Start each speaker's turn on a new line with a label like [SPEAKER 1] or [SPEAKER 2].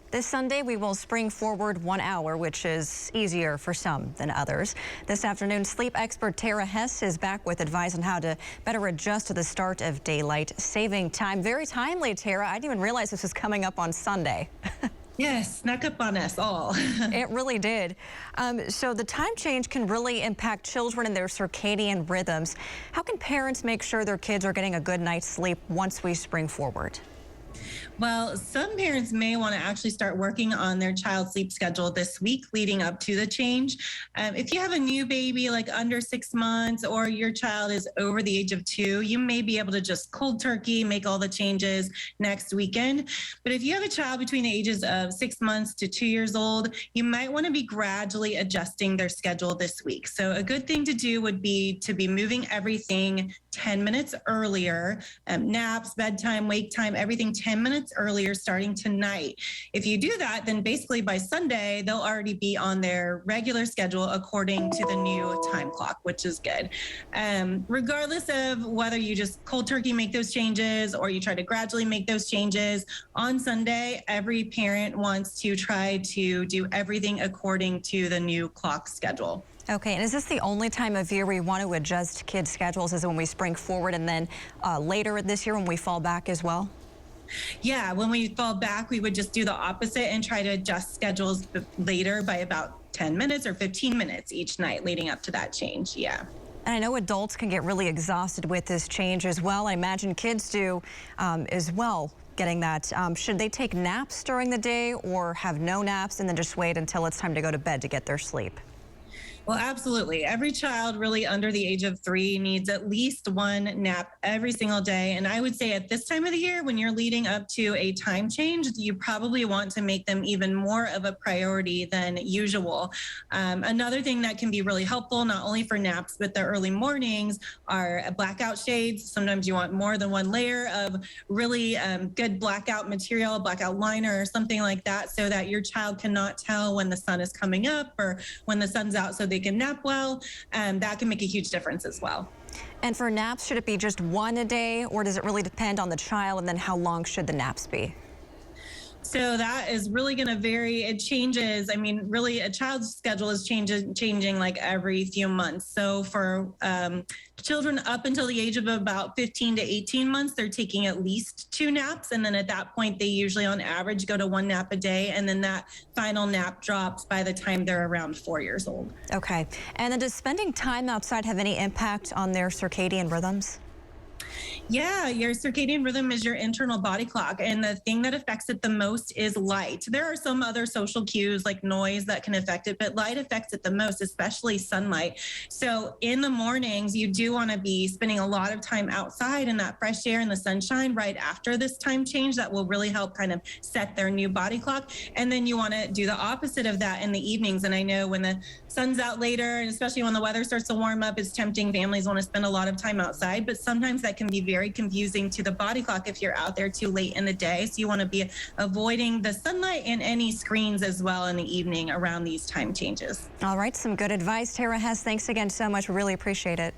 [SPEAKER 1] This Sunday, we will spring forward 1 hour, which is easier for some than others. This afternoon, sleep expert Tara Hess is back with advice on how to better adjust to the start of daylight saving time. Very timely, Tara. I didn't even realize this was coming up on Sunday.
[SPEAKER 2] Yes, snuck up on us all.
[SPEAKER 1] It really did. So the time change can really impact children and their circadian rhythms. How can parents make sure their kids are getting a good night's sleep once we spring forward?
[SPEAKER 2] Well, some parents may want to actually start working on their child's sleep schedule this week leading up to the change. If you have a new baby like under 6 months or your child is over the age of 2, you may be able to just cold turkey, make all the changes next weekend. But if you have a child between the ages of 6 months to 2 years old, you might want to be gradually adjusting their schedule this week. So a good thing to do would be to be moving everything 10 minutes earlier, naps, bedtime, wake time, everything 10 minutes earlier starting tonight. If you do that, then basically by Sunday, they'll already be on their regular schedule according to the new time clock, which is good. Regardless of whether you just cold turkey make those changes or you try to gradually make those changes, on Sunday, every parent wants to try to do everything according to the new clock schedule.
[SPEAKER 1] Okay, and is this the only time of year where you want to adjust kids' schedules? Is it when we spring forward and then later this year when we fall back as well?
[SPEAKER 2] Yeah, when we fall back, we would just do the opposite and try to adjust schedules later by about 10 minutes or 15 minutes each night leading up to that change. Yeah.
[SPEAKER 1] And I know adults can get really exhausted with this change as well. I imagine kids do as well. Getting that. Should they take naps during the day or have no naps and then just wait until it's time to go to bed to get their sleep?
[SPEAKER 2] Well, absolutely. Every child really under the age of 3 needs at least one nap every single day. And I would say at this time of the year, when you're leading up to a time change, you probably want to make them even more of a priority than usual. Another thing that can be really helpful, not only for naps, but the early mornings, are blackout shades. Sometimes you want more than one layer of really good blackout material, blackout liner or something like that, so that your child cannot tell when the sun is coming up or when the sun's out, so they can nap well. That can make a huge difference as well.
[SPEAKER 1] And for naps, should it be just one a day, or does it really depend on the child? And then how long should the naps be?
[SPEAKER 2] So that is really going to vary. It changes. I mean, really, a child's schedule is changing like every few months. So for children up until the age of about 15 to 18 months, they're taking at least 2 naps. And then at that point, they usually on average go to 1 nap a day. And then that final nap drops by the time they're around 4 years old.
[SPEAKER 1] Okay. And then does spending time outside have any impact on their circadian rhythms?
[SPEAKER 2] Yeah, your circadian rhythm is your internal body clock, and the thing that affects it the most is light. There are some other social cues like noise that can affect it, but light affects it the most, especially sunlight. So in the mornings, you do want to be spending a lot of time outside in that fresh air and the sunshine right after this time change. That will really help kind of set their new body clock. And then you want to do the opposite of that in the evenings. And I know when the sun's out later, and especially when the weather starts to warm up, it's tempting. Families want to spend a lot of time outside, but sometimes that can be very confusing to the body clock if you're out there too late in the day. So you want to be avoiding the sunlight and any screens as well in the evening around these time changes.
[SPEAKER 1] All right, some good advice. Tara Hess, thanks again so much. We really appreciate it.